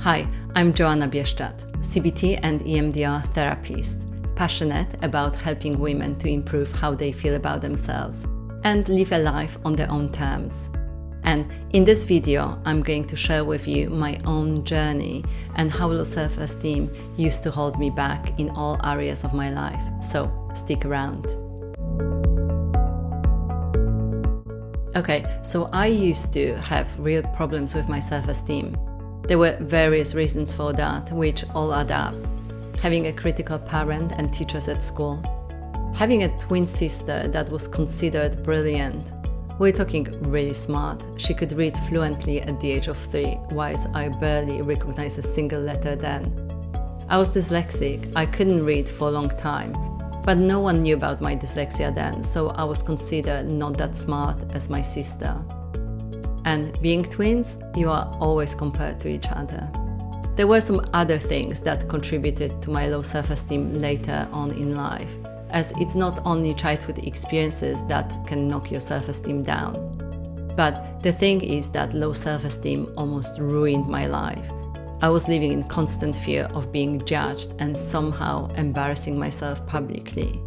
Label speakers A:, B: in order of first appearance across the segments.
A: Hi, I'm Joanna Bieszczad, CBT and EMDR therapist, passionate about helping women to improve how they feel about themselves and live a life on their own terms. And in this video, I'm going to share with you my own journey and how low self-esteem used to hold me back in all areas of my life. So stick around. Okay, so I used to have real problems with my self-esteem. There were various reasons for that, which all add up. Having a critical parent and teachers at school. Having a twin sister that was considered brilliant. We're talking really smart. She could read fluently at the age of 3, whilst I barely recognized a single letter then. I was dyslexic. I couldn't read for a long time, but no one knew about my dyslexia then, so I was considered not that smart as my sister. And being twins, you are always compared to each other. There were some other things that contributed to my low self-esteem later on in life, as it's not only childhood experiences that can knock your self-esteem down. But the thing is that low self-esteem almost ruined my life. I was living in constant fear of being judged and somehow embarrassing myself publicly.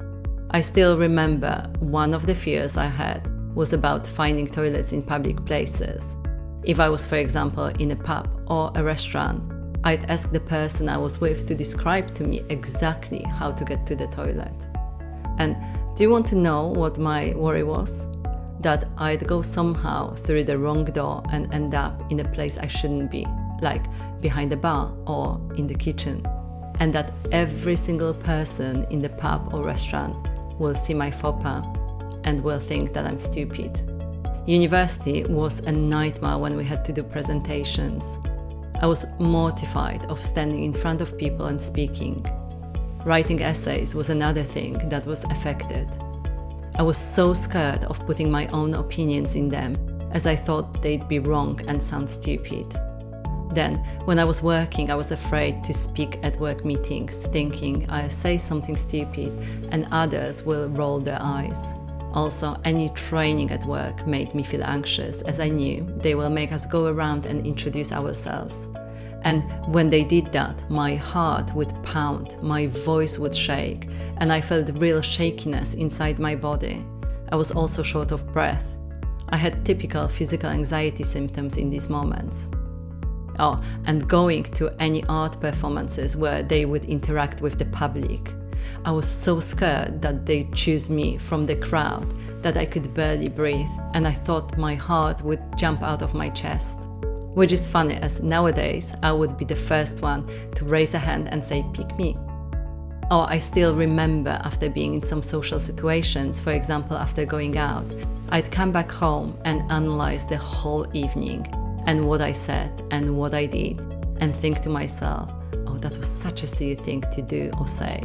A: I still remember one of the fears I had was about finding toilets in public places. If I was, for example, in a pub or a restaurant, I'd ask the person I was with to describe to me exactly how to get to the toilet. And do you want to know what my worry was? That I'd go somehow through the wrong door and end up in a place I shouldn't be, like behind the bar or in the kitchen. And that every single person in the pub or restaurant will see my faux pas and will think that I'm stupid. University was a nightmare when we had to do presentations. I was mortified of standing in front of people and speaking. Writing essays was another thing that was affected. I was so scared of putting my own opinions in them, as I thought they'd be wrong and sound stupid. Then, when I was working, I was afraid to speak at work meetings, thinking I'll say something stupid and others will roll their eyes. Also, any training at work made me feel anxious, as I knew they will make us go around and introduce ourselves. And when they did that, my heart would pound, my voice would shake, and I felt real shakiness inside my body. I was also short of breath. I had typical physical anxiety symptoms in these moments. Oh, and going to any art performances where they would interact with the public. I was so scared that they'd choose me from the crowd that I could barely breathe, and I thought my heart would jump out of my chest. Which is funny, as nowadays I would be the first one to raise a hand and say, "Pick me." Oh, I still remember after being in some social situations, for example after going out, I'd come back home and analyze the whole evening and what I said and what I did, and think to myself, oh, that was such a silly thing to do or say.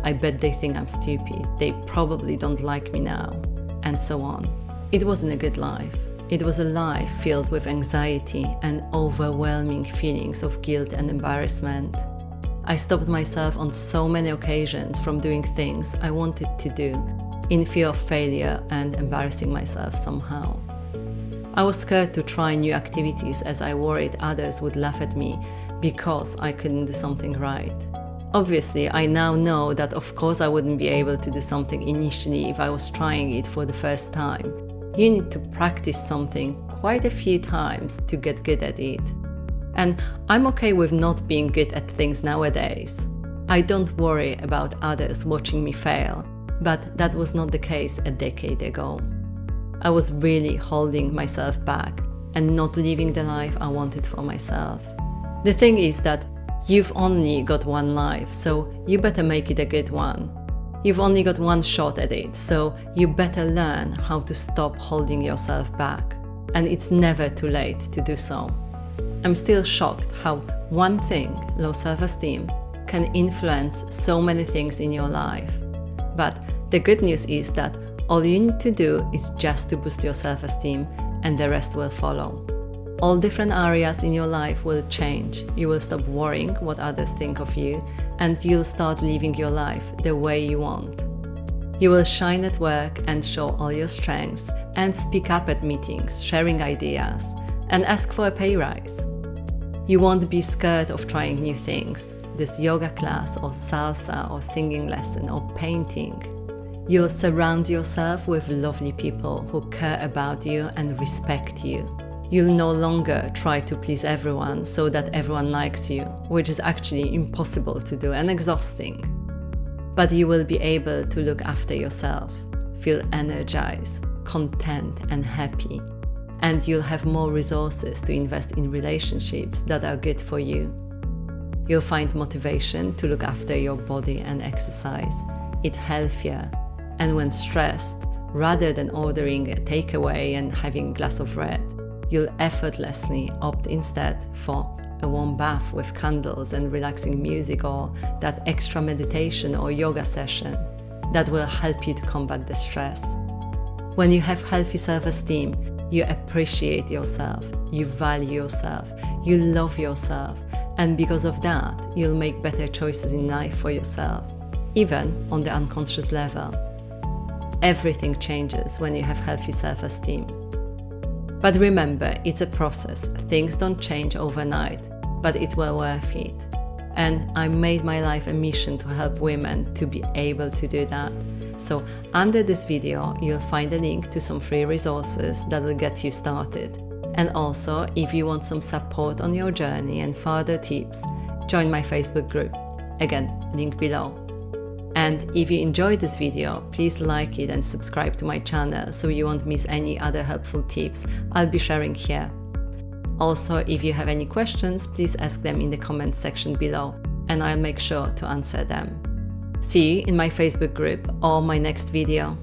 A: I bet they think I'm stupid, they probably don't like me now, and so on. It wasn't a good life. It was a life filled with anxiety and overwhelming feelings of guilt and embarrassment. I stopped myself on so many occasions from doing things I wanted to do, in fear of failure and embarrassing myself somehow. I was scared to try new activities, as I worried others would laugh at me because I couldn't do something right. Obviously, I now know that of course I wouldn't be able to do something initially if I was trying it for the first time. You need to practice something quite a few times to get good at it. And I'm okay with not being good at things nowadays. I don't worry about others watching me fail, but that was not the case a decade ago. I was really holding myself back and not living the life I wanted for myself. The thing is that you've only got one life, so you better make it a good one. You've only got one shot at it, so you better learn how to stop holding yourself back. And it's never too late to do so. I'm still shocked how one thing, low self-esteem, can influence so many things in your life. But the good news is that all you need to do is just to boost your self-esteem, and the rest will follow. All different areas in your life will change. You will stop worrying what others think of you, and you'll start living your life the way you want. You will shine at work and show all your strengths, and speak up at meetings, sharing ideas, and ask for a pay rise. You won't be scared of trying new things, this yoga class or salsa or singing lesson or painting. You'll surround yourself with lovely people who care about you and respect you. You'll no longer try to please everyone so that everyone likes you, which is actually impossible to do and exhausting. But you will be able to look after yourself, feel energized, content and happy, and you'll have more resources to invest in relationships that are good for you. You'll find motivation to look after your body and exercise, eat healthier, and when stressed, rather than ordering a takeaway and having a glass of red, you'll effortlessly opt instead for a warm bath with candles and relaxing music, or that extra meditation or yoga session that will help you to combat the stress. When you have healthy self-esteem, you appreciate yourself, you value yourself, you love yourself, and because of that, you'll make better choices in life for yourself, even on the unconscious level. Everything changes when you have healthy self-esteem. But remember, it's a process. Things don't change overnight, but it's well worth it. And I made my life a mission to help women to be able to do that. So under this video, you'll find a link to some free resources that will get you started. And also, if you want some support on your journey and further tips, join my Facebook group. Again, link below. And if you enjoyed this video, please like it and subscribe to my channel so you won't miss any other helpful tips I'll be sharing here. Also, if you have any questions, please ask them in the comments section below and I'll make sure to answer them. See you in my Facebook group or my next video.